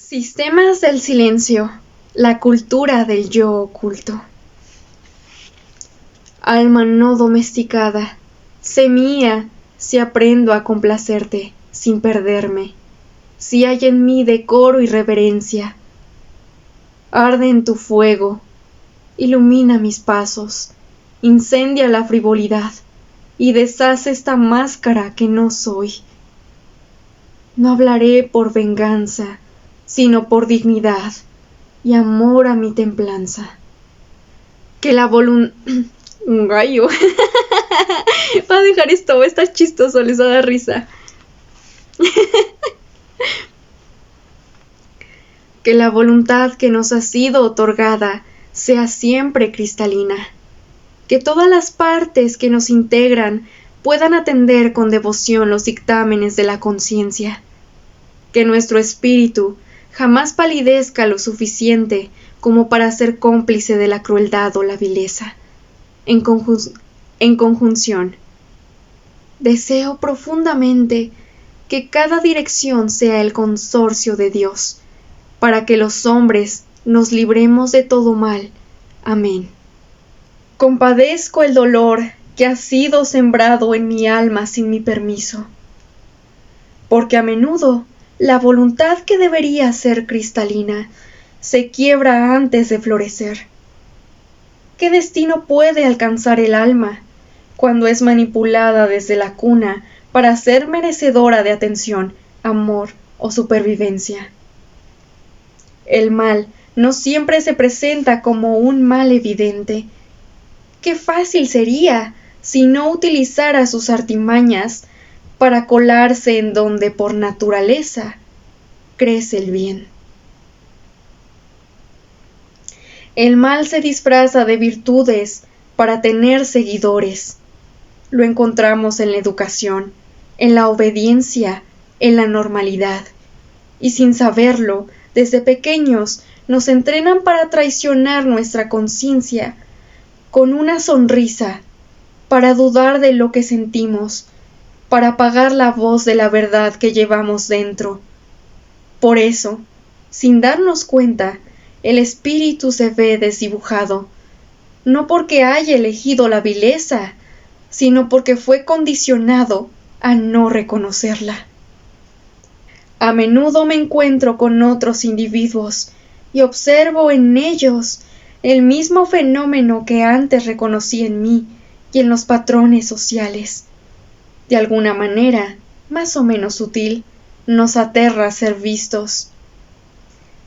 Sistemas del silencio, la cultura del yo oculto. Alma no domesticada, sé mía si aprendo a complacerte sin perderme, si hay en mí decoro y reverencia. Arde en tu fuego, ilumina mis pasos, incendia la frivolidad y deshace esta máscara que no soy. No hablaré por venganza, sino por dignidad y amor a mi templanza. Que la un gallo. Va a dejar esto, está chistoso, les va a dar risa. Que la voluntad que nos ha sido otorgada sea siempre cristalina. Que todas las partes que nos integran puedan atender con devoción los dictámenes de la conciencia. Que nuestro espíritu jamás palidezca lo suficiente como para ser cómplice de la crueldad o la vileza. En conjunción, deseo profundamente que cada dirección sea el consorcio de Dios, para que los hombres nos libremos de todo mal. Amén. Compadezco el dolor que ha sido sembrado en mi alma sin mi permiso, porque a menudo la voluntad que debería ser cristalina se quiebra antes de florecer. ¿Qué destino puede alcanzar el alma cuando es manipulada desde la cuna para ser merecedora de atención, amor o supervivencia? El mal no siempre se presenta como un mal evidente. Qué fácil sería si no utilizara sus artimañas para colarse en donde por naturaleza crece el bien. El mal se disfraza de virtudes para tener seguidores. Lo encontramos en la educación, en la obediencia, en la normalidad. Y sin saberlo, desde pequeños nos entrenan para traicionar nuestra conciencia con una sonrisa, para dudar de lo que sentimos, para apagar la voz de la verdad que llevamos dentro. Por eso, sin darnos cuenta, el espíritu se ve desdibujado, no porque haya elegido la vileza, sino porque fue condicionado a no reconocerla. A menudo me encuentro con otros individuos y observo en ellos el mismo fenómeno que antes reconocí en mí y en los patrones sociales. De alguna manera, más o menos sutil, nos aterra ser vistos.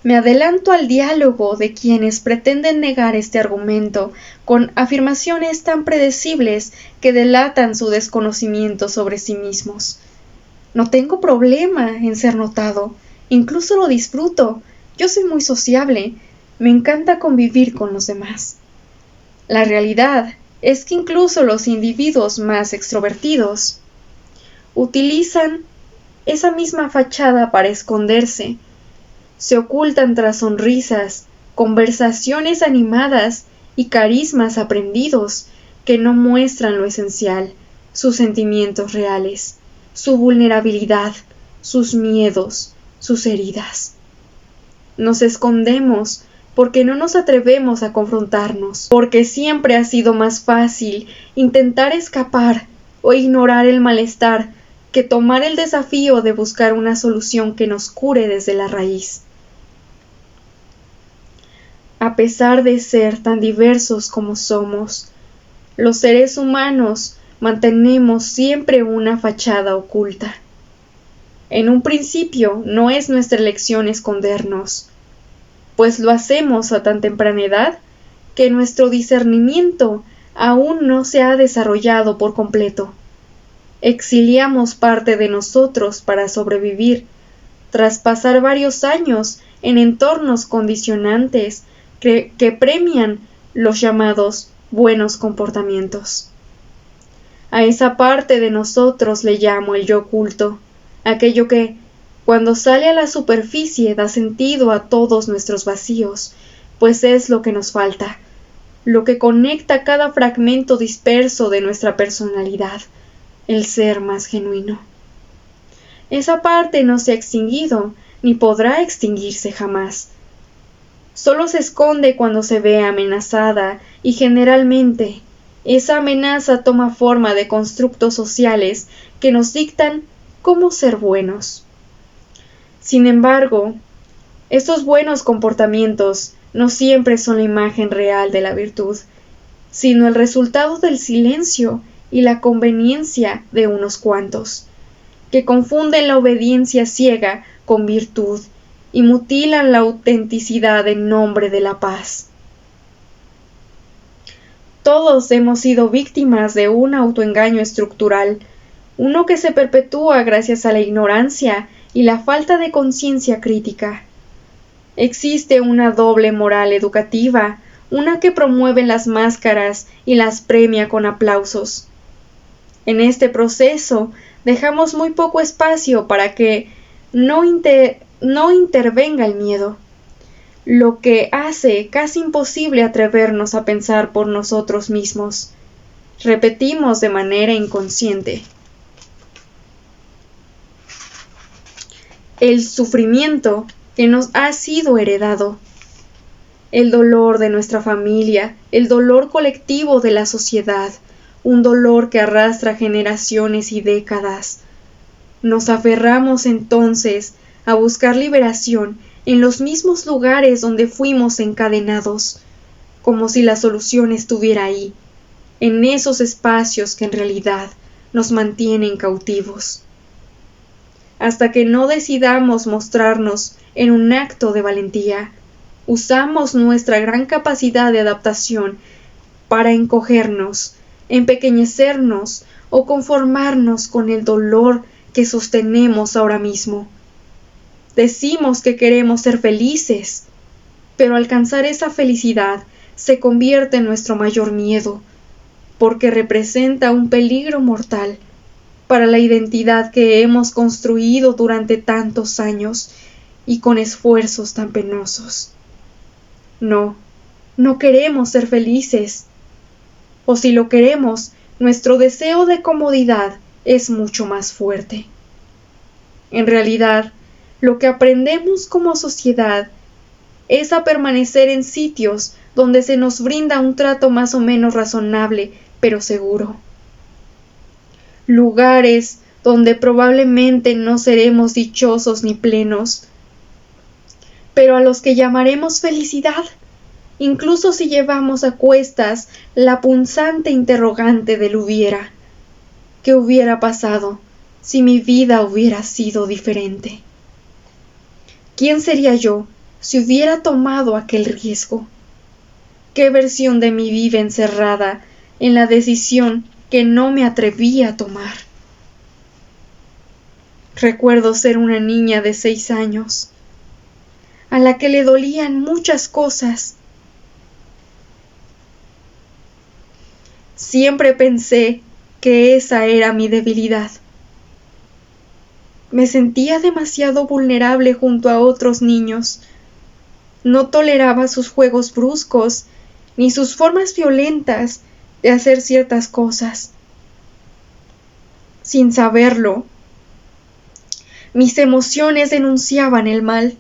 Me adelanto al diálogo de quienes pretenden negar este argumento con afirmaciones tan predecibles que delatan su desconocimiento sobre sí mismos. No tengo problema en ser notado, incluso lo disfruto. Yo soy muy sociable, me encanta convivir con los demás. La realidad es que incluso los individuos más extrovertidos utilizan esa misma fachada para esconderse. Se ocultan tras sonrisas, conversaciones animadas y carismas aprendidos que no muestran lo esencial, sus sentimientos reales, su vulnerabilidad, sus miedos, sus heridas. Nos escondemos porque no nos atrevemos a confrontarnos, porque siempre ha sido más fácil intentar escapar o ignorar el malestar que tomar el desafío de buscar una solución que nos cure desde la raíz. A pesar de ser tan diversos como somos, los seres humanos mantenemos siempre una fachada oculta. En un principio no es nuestra elección escondernos, pues lo hacemos a tan temprana edad que nuestro discernimiento aún no se ha desarrollado por completo. Exiliamos parte de nosotros para sobrevivir, tras pasar varios años en entornos condicionantes que premian los llamados buenos comportamientos. A esa parte de nosotros le llamo el yo oculto, aquello que, cuando sale a la superficie, da sentido a todos nuestros vacíos, pues es lo que nos falta, lo que conecta cada fragmento disperso de nuestra personalidad, el ser más genuino. Esa parte no se ha extinguido, ni podrá extinguirse jamás. Solo se esconde cuando se ve amenazada y generalmente esa amenaza toma forma de constructos sociales que nos dictan cómo ser buenos. Sin embargo, estos buenos comportamientos no siempre son la imagen real de la virtud, sino el resultado del silencio y la conveniencia de unos cuantos, que confunden la obediencia ciega con virtud y mutilan la autenticidad en nombre de la paz. Todos hemos sido víctimas de un autoengaño estructural, uno que se perpetúa gracias a la ignorancia y la falta de conciencia crítica. Existe una doble moral educativa, una que promueve las máscaras y las premia con aplausos. En este proceso dejamos muy poco espacio para que no intervenga el miedo, lo que hace casi imposible atrevernos a pensar por nosotros mismos. Repetimos de manera inconsciente: el sufrimiento que nos ha sido heredado, el dolor de nuestra familia, el dolor colectivo de la sociedad, un dolor que arrastra generaciones y décadas. Nos aferramos entonces a buscar liberación en los mismos lugares donde fuimos encadenados, como si la solución estuviera ahí, en esos espacios que en realidad nos mantienen cautivos. Hasta que no decidamos mostrarnos en un acto de valentía, usamos nuestra gran capacidad de adaptación para encogernos, empequeñecernos o conformarnos con el dolor que sostenemos ahora mismo. Decimos que queremos ser felices, pero alcanzar esa felicidad se convierte en nuestro mayor miedo, porque representa un peligro mortal para la identidad que hemos construido durante tantos años y con esfuerzos tan penosos. No queremos ser felices. O si lo queremos, nuestro deseo de comodidad es mucho más fuerte. En realidad, lo que aprendemos como sociedad es a permanecer en sitios donde se nos brinda un trato más o menos razonable, pero seguro. Lugares donde probablemente no seremos dichosos ni plenos, pero a los que llamaremos felicidad, incluso si llevamos a cuestas la punzante interrogante del hubiera. ¿Qué hubiera pasado si mi vida hubiera sido diferente? ¿Quién sería yo si hubiera tomado aquel riesgo? ¿Qué versión de mí vive encerrada en la decisión que no me atreví a tomar? Recuerdo ser una niña de 6 años, a la que le dolían muchas cosas. Siempre pensé que esa era mi debilidad. Me sentía demasiado vulnerable junto a otros niños. No toleraba sus juegos bruscos, ni sus formas violentas de hacer ciertas cosas. Sin saberlo, mis emociones denunciaban el mal.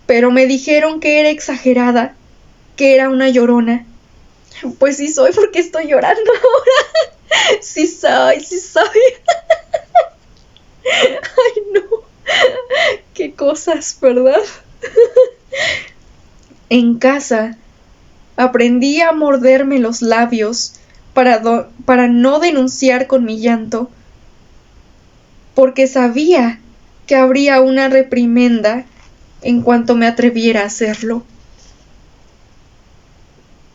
Pero me dijeron que era exagerada, que era una llorona. Pues sí soy, porque estoy llorando ahora. Sí soy. Ay, no. Qué cosas, ¿verdad? En casa aprendí a morderme los labios para no denunciar con mi llanto, porque sabía que habría una reprimenda en cuanto me atreviera a hacerlo.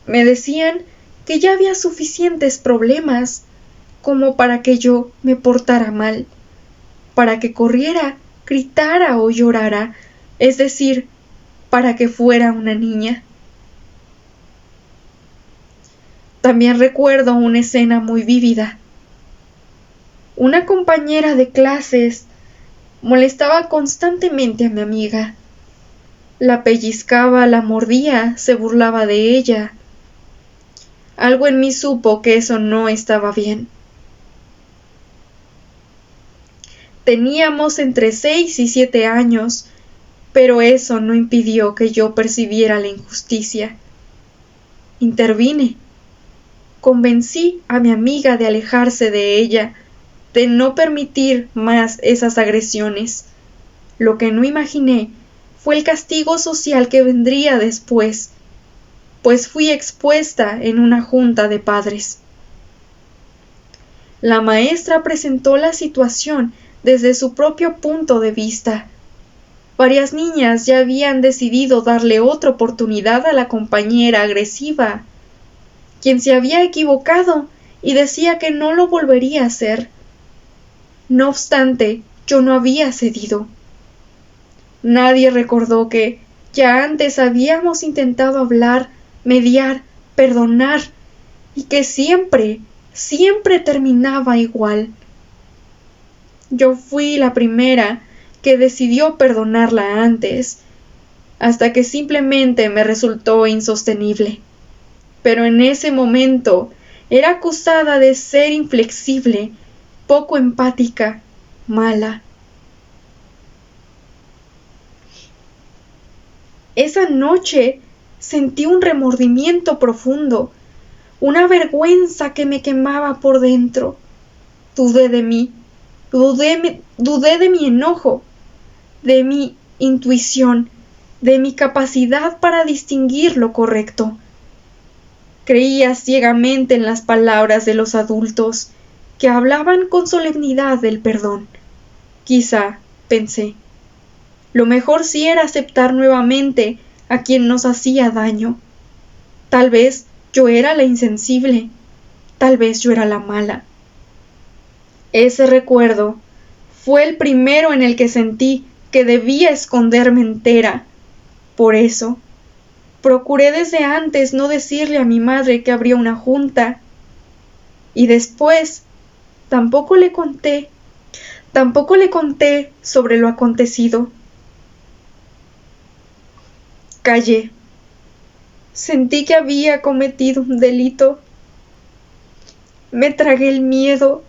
Me decían que ya había suficientes problemas como para que yo me portara mal, para que corriera, gritara o llorara, es decir, para que fuera una niña. También recuerdo una escena muy vívida. Una compañera de clases molestaba constantemente a mi amiga. La pellizcaba, la mordía, se burlaba de ella. Algo en mí supo que eso no estaba bien. Teníamos entre 6 y 7 años, pero eso no impidió que yo percibiera la injusticia. Intervine. Convencí a mi amiga de alejarse de ella, de no permitir más esas agresiones. Lo que no imaginé fue el castigo social que vendría después, pues fui expuesta en una junta de padres. La maestra presentó la situación desde su propio punto de vista. Varias niñas ya habían decidido darle otra oportunidad a la compañera agresiva, quien se había equivocado y decía que no lo volvería a hacer. No obstante, yo no había cedido. Nadie recordó que ya antes habíamos intentado hablar, mediar, perdonar, y que siempre terminaba igual. Yo fui la primera que decidió perdonarla antes, hasta que simplemente me resultó insostenible. Pero en ese momento era acusada de ser inflexible, poco empática, mala. Esa noche sentí un remordimiento profundo, una vergüenza que me quemaba por dentro. Dudé de mí, dudé de mi enojo, de mi intuición, de mi capacidad para distinguir lo correcto. Creía ciegamente en las palabras de los adultos, que hablaban con solemnidad del perdón. Quizá, pensé, lo mejor sí era aceptar nuevamente a quien nos hacía daño. Tal vez yo era la insensible, tal vez yo era la mala. Ese recuerdo fue el primero en el que sentí que debía esconderme entera. Por eso, procuré desde antes no decirle a mi madre que habría una junta. Y después, tampoco le conté sobre lo acontecido. Callé. Sentí que había cometido un delito. Me tragué el miedo,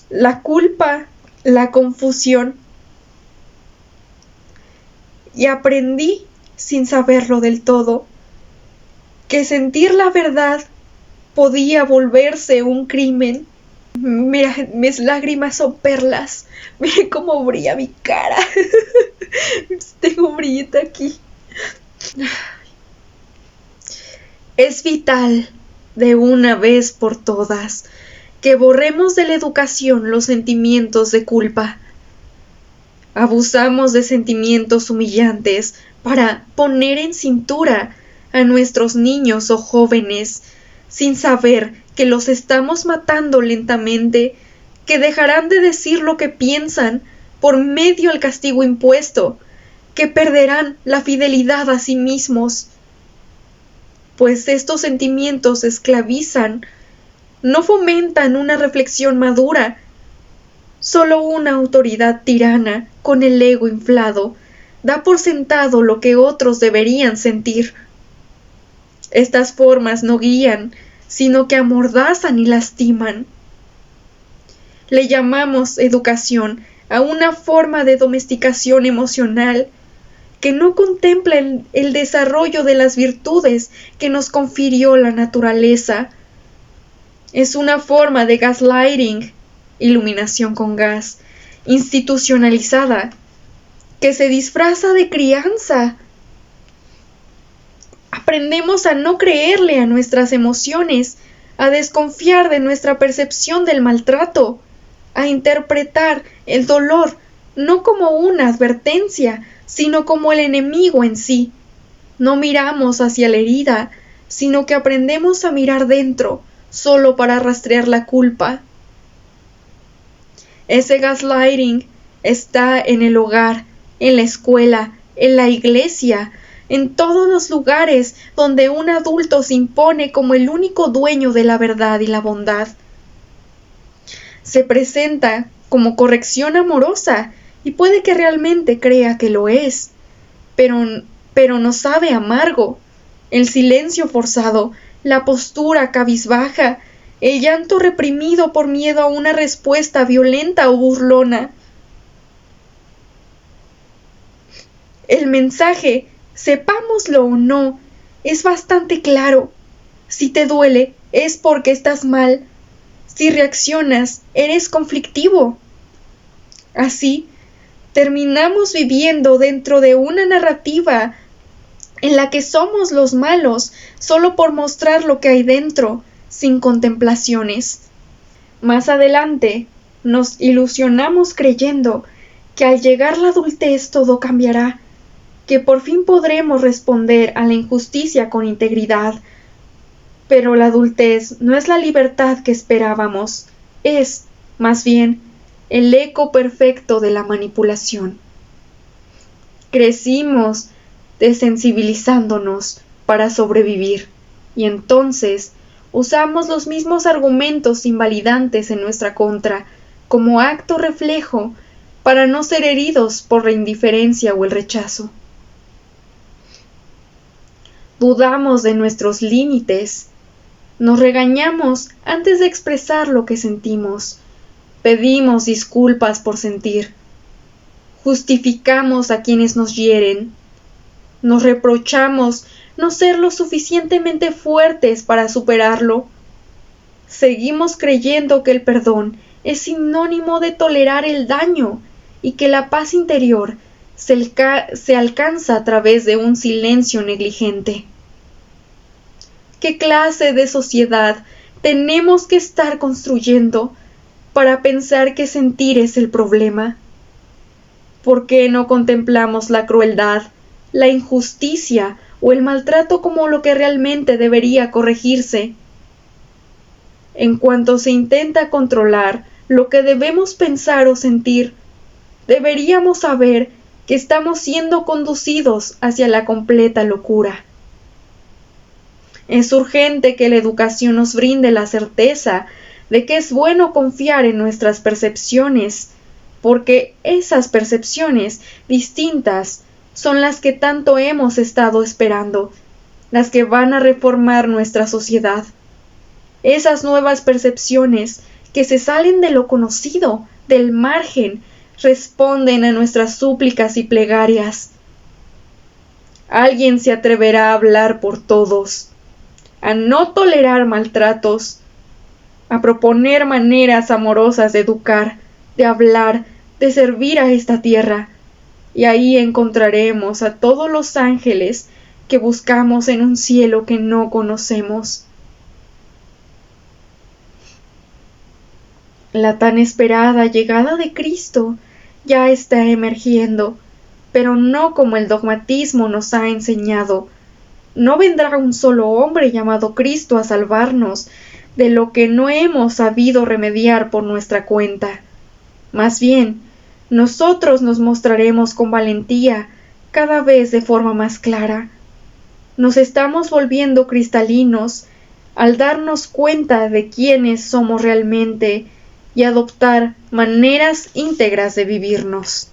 la culpa, la confusión. Y aprendí, sin saberlo del todo, que sentir la verdad podía volverse un crimen. Mira, mis lágrimas son perlas. Miren cómo brilla mi cara. Tengo un brillito aquí. Es vital, de una vez por todas, que borremos de la educación los sentimientos de culpa. Abusamos de sentimientos humillantes para poner en cintura a nuestros niños o jóvenes, sin saber que los estamos matando lentamente, que dejarán de decir lo que piensan por medio del castigo impuesto, que perderán la fidelidad a sí mismos. Pues estos sentimientos esclavizan, no fomentan una reflexión madura. Solo una autoridad tirana, con el ego inflado, da por sentado lo que otros deberían sentir. Estas formas no guían, sino que amordazan y lastiman. Le llamamos educación a una forma de domesticación emocional que no contempla el desarrollo de las virtudes que nos confirió la naturaleza. Es una forma de gaslighting, iluminación con gas, institucionalizada, que se disfraza de crianza. Aprendemos a no creerle a nuestras emociones, a desconfiar de nuestra percepción del maltrato, a interpretar el dolor no como una advertencia, sino como el enemigo en sí. No miramos hacia la herida, sino que aprendemos a mirar dentro, solo para rastrear la culpa. Ese gaslighting está en el hogar, en la escuela, en la iglesia, en todos los lugares donde un adulto se impone como el único dueño de la verdad y la bondad. Se presenta como corrección amorosa y puede que realmente crea que lo es, pero nos sabe amargo. El silencio forzado, la postura cabizbaja, el llanto reprimido por miedo a una respuesta violenta o burlona. El mensaje, sepámoslo o no, es bastante claro. Si te duele, es porque estás mal. Si reaccionas, eres conflictivo. Así, terminamos viviendo dentro de una narrativa en la que somos los malos solo por mostrar lo que hay dentro, sin contemplaciones. Más adelante, nos ilusionamos creyendo que al llegar la adultez todo cambiará, que por fin podremos responder a la injusticia con integridad. Pero la adultez no es la libertad que esperábamos, es, más bien, el eco perfecto de la manipulación. Crecimos desensibilizándonos para sobrevivir, y entonces usamos los mismos argumentos invalidantes en nuestra contra, como acto reflejo, para no ser heridos por la indiferencia o el rechazo. Dudamos de nuestros límites, nos regañamos antes de expresar lo que sentimos, pedimos disculpas por sentir, justificamos a quienes nos hieren, nos reprochamos no ser lo suficientemente fuertes para superarlo. Seguimos creyendo que el perdón es sinónimo de tolerar el daño y que la paz interior se alcanza a través de un silencio negligente. ¿Qué clase de sociedad tenemos que estar construyendo para pensar que sentir es el problema? ¿Por qué no contemplamos la crueldad, la injusticia o el maltrato como lo que realmente debería corregirse? En cuanto se intenta controlar lo que debemos pensar o sentir, deberíamos saber que estamos siendo conducidos hacia la completa locura. Es urgente que la educación nos brinde la certeza de que es bueno confiar en nuestras percepciones, porque esas percepciones distintas son las que tanto hemos estado esperando, las que van a reformar nuestra sociedad. Esas nuevas percepciones que se salen de lo conocido, del margen, responden a nuestras súplicas y plegarias. Alguien se atreverá a hablar por todos, a no tolerar maltratos, a proponer maneras amorosas de educar, de hablar, de servir a esta tierra, y ahí encontraremos a todos los ángeles que buscamos en un cielo que no conocemos. La tan esperada llegada de Cristo ya está emergiendo, pero no como el dogmatismo nos ha enseñado. No vendrá un solo hombre llamado Cristo a salvarnos de lo que no hemos sabido remediar por nuestra cuenta. Más bien, nosotros nos mostraremos con valentía, cada vez de forma más clara. Nos estamos volviendo cristalinos al darnos cuenta de quiénes somos realmente y adoptar maneras íntegras de vivirnos.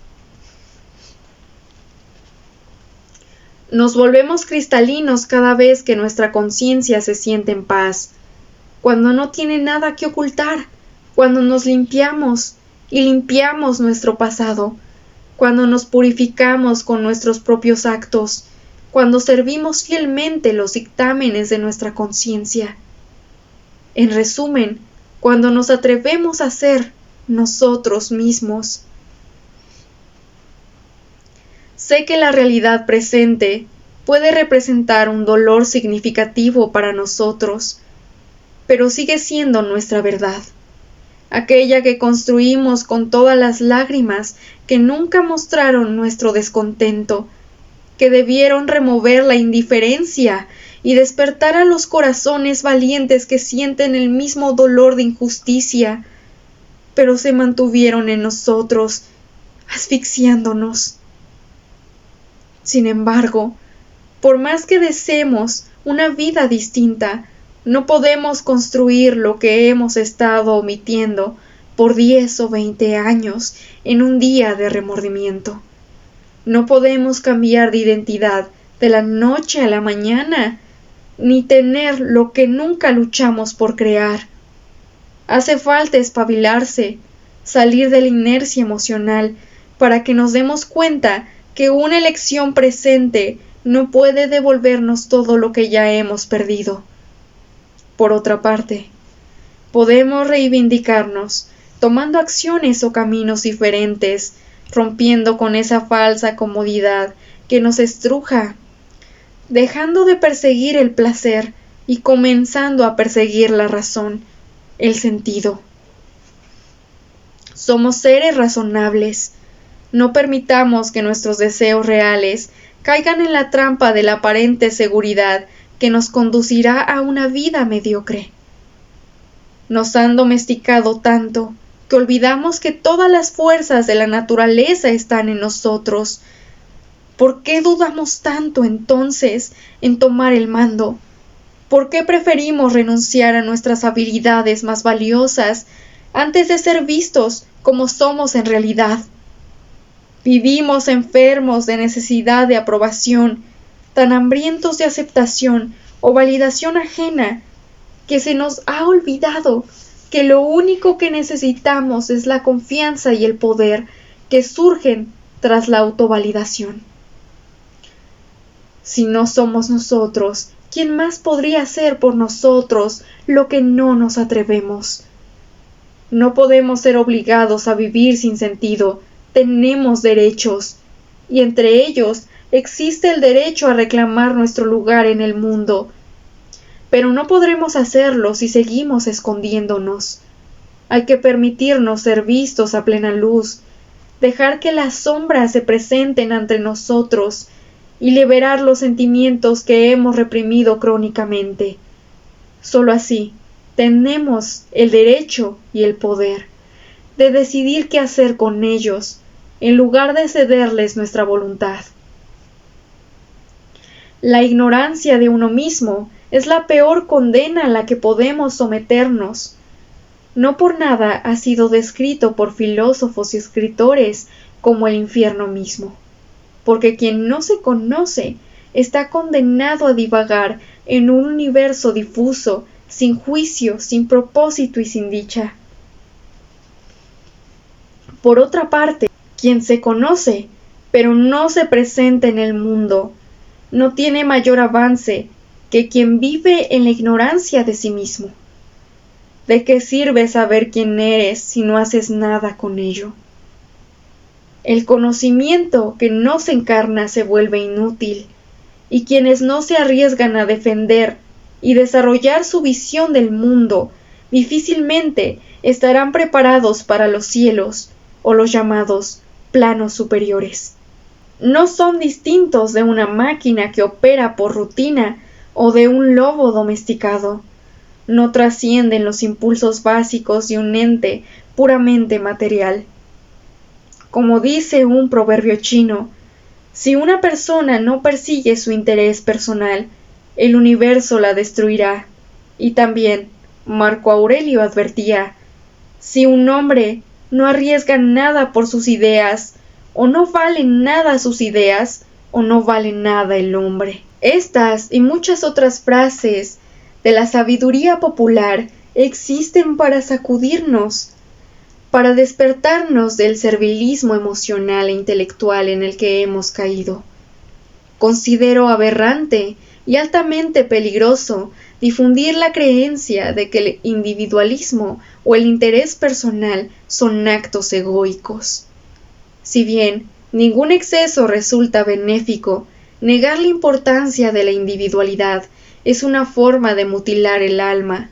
Nos volvemos cristalinos cada vez que nuestra conciencia se siente en paz, cuando no tiene nada que ocultar, cuando nos limpiamos y limpiamos nuestro pasado, cuando nos purificamos con nuestros propios actos, cuando servimos fielmente los dictámenes de nuestra conciencia. En resumen, cuando nos atrevemos a ser nosotros mismos. Sé que la realidad presente puede representar un dolor significativo para nosotros, pero sigue siendo nuestra verdad, aquella que construimos con todas las lágrimas que nunca mostraron nuestro descontento, que debieron remover la indiferencia y despertar a los corazones valientes que sienten el mismo dolor de injusticia, pero se mantuvieron en nosotros, asfixiándonos. Sin embargo, por más que deseemos una vida distinta, no podemos construir lo que hemos estado omitiendo por 10 o 20 años en un día de remordimiento. No podemos cambiar de identidad de la noche a la mañana, ni tener lo que nunca luchamos por crear. Hace falta espabilarse, salir de la inercia emocional, para que nos demos cuenta que una elección presente no puede devolvernos todo lo que ya hemos perdido. Por otra parte, podemos reivindicarnos, tomando acciones o caminos diferentes, rompiendo con esa falsa comodidad que nos estruja, dejando de perseguir el placer y comenzando a perseguir la razón, el sentido. Somos seres razonables. No permitamos que nuestros deseos reales caigan en la trampa de la aparente seguridad que nos conducirá a una vida mediocre. Nos han domesticado tanto que olvidamos que todas las fuerzas de la naturaleza están en nosotros. ¿Por qué dudamos tanto entonces en tomar el mando? ¿Por qué preferimos renunciar a nuestras habilidades más valiosas antes de ser vistos como somos en realidad? Vivimos enfermos de necesidad de aprobación, tan hambrientos de aceptación o validación ajena, que se nos ha olvidado que lo único que necesitamos es la confianza y el poder que surgen tras la autovalidación. Si no somos nosotros, ¿quién más podría hacer por nosotros lo que no nos atrevemos? No podemos ser obligados a vivir sin sentido. Tenemos derechos, y entre ellos existe el derecho a reclamar nuestro lugar en el mundo. Pero no podremos hacerlo si seguimos escondiéndonos. Hay que permitirnos ser vistos a plena luz, dejar que las sombras se presenten ante nosotros y liberar los sentimientos que hemos reprimido crónicamente. Solo así tenemos el derecho y el poder de decidir qué hacer con ellos, en lugar de cederles nuestra voluntad. La ignorancia de uno mismo es la peor condena a la que podemos someternos. No por nada ha sido descrito por filósofos y escritores como el infierno mismo, porque quien no se conoce está condenado a divagar en un universo difuso, sin juicio, sin propósito y sin dicha. Por otra parte, quien se conoce, pero no se presenta en el mundo, no tiene mayor avance que quien vive en la ignorancia de sí mismo. ¿De qué sirve saber quién eres si no haces nada con ello? El conocimiento que no se encarna se vuelve inútil, y quienes no se arriesgan a defender y desarrollar su visión del mundo difícilmente estarán preparados para los cielos o los llamados planos superiores. No son distintos de una máquina que opera por rutina o de un lobo domesticado. No trascienden los impulsos básicos de un ente puramente material. Como dice un proverbio chino, si una persona no persigue su interés personal, el universo la destruirá. Y también Marco Aurelio advertía, si un hombre no arriesga nada por sus ideas, o no valen nada sus ideas, o no vale nada el hombre. Estas y muchas otras frases de la sabiduría popular existen para sacudirnos, para despertarnos del servilismo emocional e intelectual en el que hemos caído. Considero aberrante y altamente peligroso difundir la creencia de que el individualismo o el interés personal son actos egoicos. Si bien ningún exceso resulta benéfico, negar la importancia de la individualidad es una forma de mutilar el alma.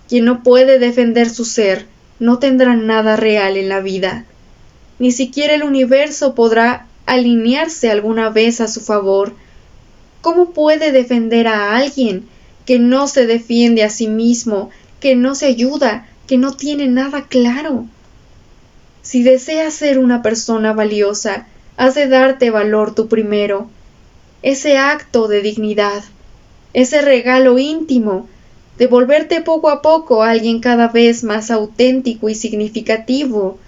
Quien no puede defender su ser no tendrá nada real en la vida. Ni siquiera el universo podrá alinearse alguna vez a su favor. ¿Cómo puede defender a alguien que no se defiende a sí mismo, que no se ayuda, que no tiene nada claro? Si deseas ser una persona valiosa, has de darte valor tú primero. Ese acto de dignidad, ese regalo íntimo, de volverte poco a poco a alguien cada vez más auténtico y significativo,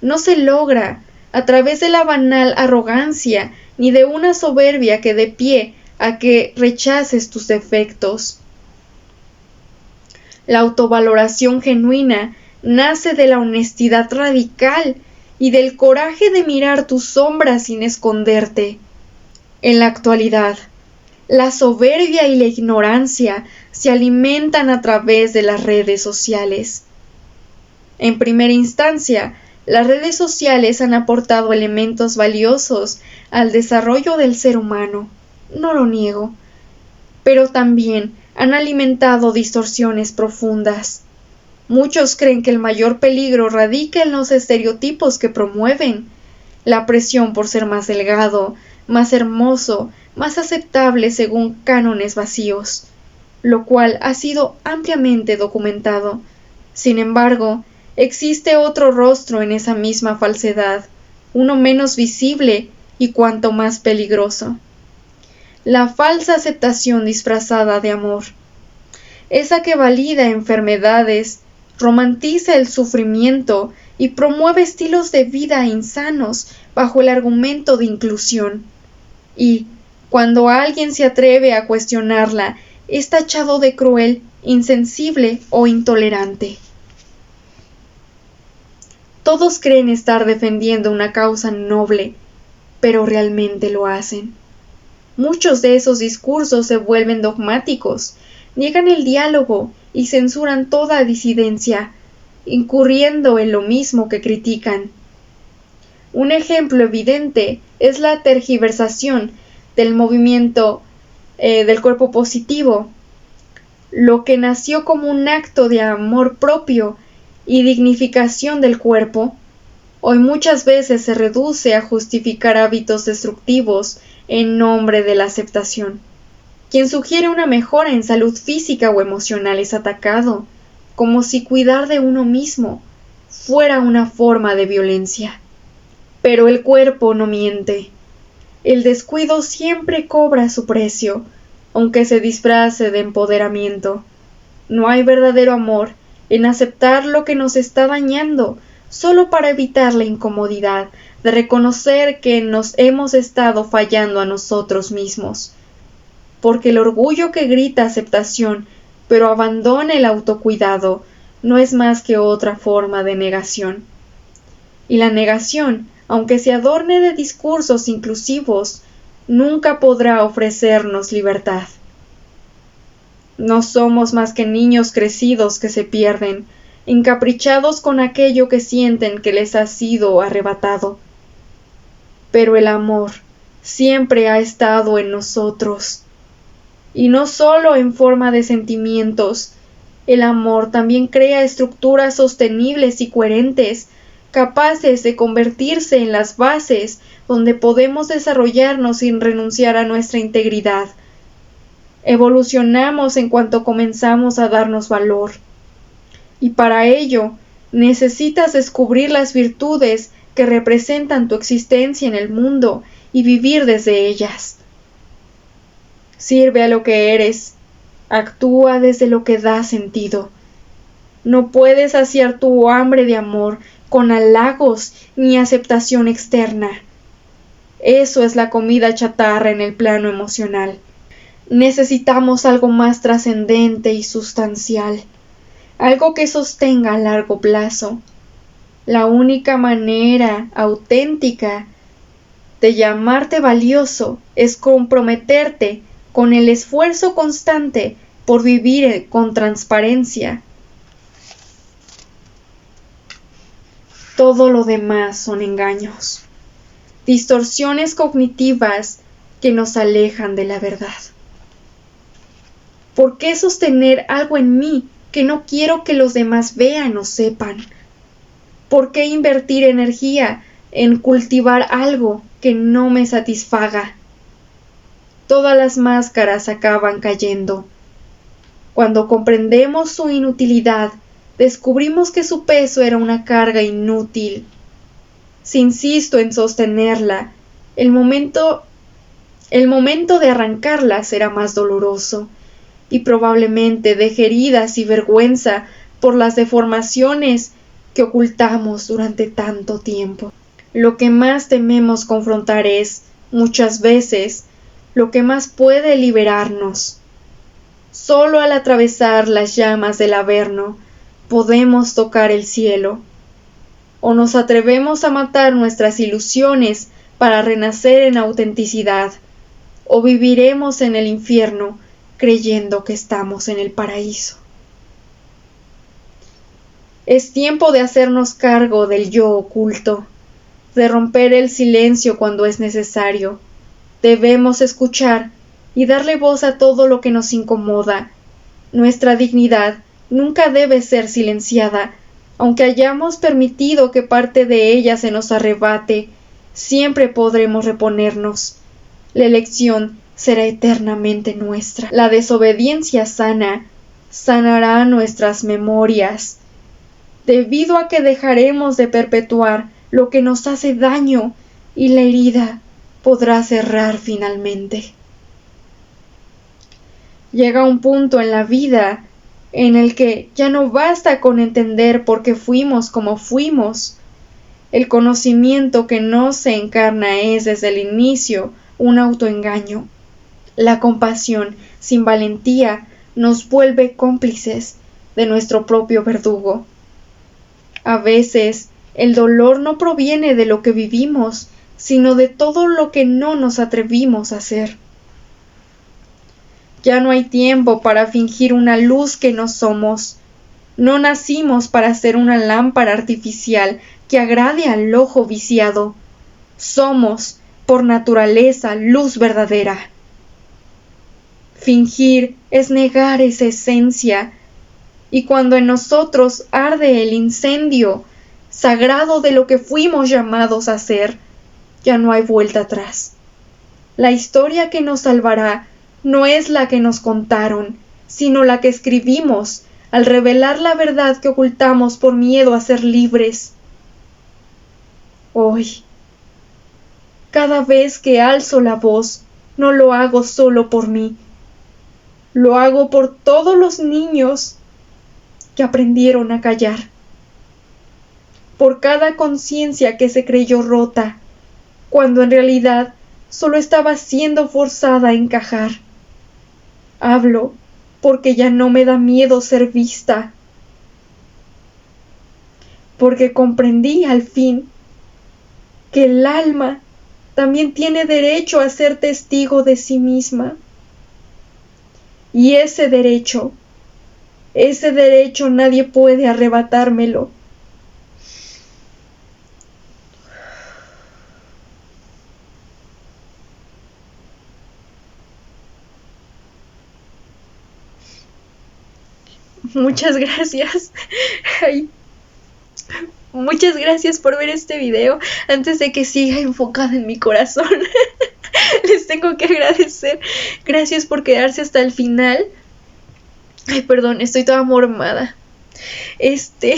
no se logra a través de la banal arrogancia ni de una soberbia que dé pie a que rechaces tus defectos. La autovaloración genuina nace de la honestidad radical y del coraje de mirar tus sombras sin esconderte. En la actualidad, la soberbia y la ignorancia se alimentan a través de las redes sociales. En primera instancia, las redes sociales han aportado elementos valiosos al desarrollo del ser humano, no lo niego, pero también han alimentado distorsiones profundas. Muchos creen que el mayor peligro radica en los estereotipos que promueven, la presión por ser más delgado, más hermoso, más aceptable según cánones vacíos, lo cual ha sido ampliamente documentado. Sin embargo, existe otro rostro en esa misma falsedad, uno menos visible y cuanto más peligroso. La falsa aceptación disfrazada de amor. Esa que valida enfermedades, romantiza el sufrimiento y promueve estilos de vida insanos bajo el argumento de inclusión. Y, cuando alguien se atreve a cuestionarla, es tachado de cruel, insensible o intolerante. Todos creen estar defendiendo una causa noble, pero realmente lo hacen. Muchos de esos discursos se vuelven dogmáticos, niegan el diálogo y censuran toda disidencia, incurriendo en lo mismo que critican. Un ejemplo evidente es la tergiversación del movimiento del cuerpo positivo, lo que nació como un acto de amor propio y dignificación del cuerpo, hoy muchas veces se reduce a justificar hábitos destructivos en nombre de la aceptación. Quien sugiere una mejora en salud física o emocional es atacado, como si cuidar de uno mismo fuera una forma de violencia. Pero el cuerpo no miente. El descuido siempre cobra su precio, aunque se disfrace de empoderamiento. No hay verdadero amor en aceptar lo que nos está dañando, solo para evitar la incomodidad de reconocer que nos hemos estado fallando a nosotros mismos. Porque el orgullo que grita aceptación, pero abandona el autocuidado, no es más que otra forma de negación. Y la negación, aunque se adorne de discursos inclusivos, nunca podrá ofrecernos libertad. No somos más que niños crecidos que se pierden, encaprichados con aquello que sienten que les ha sido arrebatado. Pero el amor siempre ha estado en nosotros, y no solo en forma de sentimientos. El amor también crea estructuras sostenibles y coherentes, capaces de convertirse en las bases donde podemos desarrollarnos sin renunciar a nuestra integridad. Evolucionamos en cuanto comenzamos a darnos valor. Y para ello, necesitas descubrir las virtudes que representan tu existencia en el mundo y vivir desde ellas. Sirve a lo que eres, actúa desde lo que da sentido. No puedes saciar tu hambre de amor con halagos ni aceptación externa. Eso es la comida chatarra en el plano emocional. Necesitamos algo más trascendente y sustancial, algo que sostenga a largo plazo. La única manera auténtica de llamarte valioso es comprometerte con el esfuerzo constante por vivir con transparencia. Todo lo demás son engaños, distorsiones cognitivas que nos alejan de la verdad. ¿Por qué sostener algo en mí que no quiero que los demás vean o sepan? ¿Por qué invertir energía en cultivar algo que no me satisfaga? Todas las máscaras acaban cayendo. Cuando comprendemos su inutilidad, descubrimos que su peso era una carga inútil. Si insisto en sostenerla, el momento de arrancarla será más doloroso, y probablemente deje heridas y vergüenza por las deformaciones que ocultamos durante tanto tiempo. Lo que más tememos confrontar es, muchas veces, lo que más puede liberarnos. Solo al atravesar las llamas del Averno podemos tocar el cielo. O nos atrevemos a matar nuestras ilusiones para renacer en autenticidad, o viviremos en el infierno creyendo que estamos en el paraíso. Es tiempo de hacernos cargo del yo oculto, de romper el silencio cuando es necesario. Debemos escuchar y darle voz a todo lo que nos incomoda. Nuestra dignidad nunca debe ser silenciada, aunque hayamos permitido que parte de ella se nos arrebate, siempre podremos reponernos. La elección será eternamente nuestra. La desobediencia sanará nuestras memorias, debido a que dejaremos de perpetuar lo que nos hace daño y la herida podrá cerrar finalmente. Llega un punto en la vida en el que ya no basta con entender por qué fuimos como fuimos. El conocimiento que no se encarna es desde el inicio un autoengaño. La compasión sin valentía nos vuelve cómplices de nuestro propio verdugo. A veces el dolor no proviene de lo que vivimos, sino de todo lo que no nos atrevimos a hacer. Ya no hay tiempo para fingir una luz que no somos. No nacimos para ser una lámpara artificial que agrade al ojo viciado. Somos, por naturaleza, luz verdadera. Fingir es negar esa esencia, y cuando en nosotros arde el incendio sagrado de lo que fuimos llamados a ser, ya no hay vuelta atrás. La historia que nos salvará no es la que nos contaron, sino la que escribimos al revelar la verdad que ocultamos por miedo a ser libres. Hoy, cada vez que alzo la voz, no lo hago solo por mí, lo hago por todos los niños que aprendieron a callar, por cada conciencia que se creyó rota, cuando en realidad solo estaba siendo forzada a encajar. Hablo porque ya no me da miedo ser vista, porque comprendí al fin que el alma también tiene derecho a ser testigo de sí misma. Y ese derecho nadie puede arrebatármelo. Muchas gracias. Ay, muchas gracias por ver este video. Antes de que siga enfocada en mi corazón, les tengo que agradecer. Gracias por quedarse hasta el final. Ay, perdón, estoy toda mormada. Este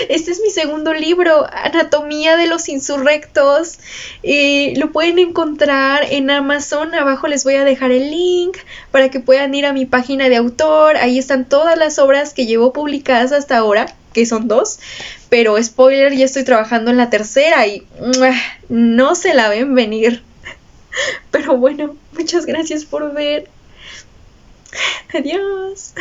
es mi segundo libro, Anatomía de los Insurrectos. Lo pueden encontrar en Amazon. Abajo les voy a dejar el link para que puedan ir a mi página de autor. Ahí están todas las obras que llevo publicadas hasta ahora, que son 2. Pero spoiler, ya estoy trabajando en la tercera y no se la ven venir. Pero bueno, muchas gracias por ver. Adiós.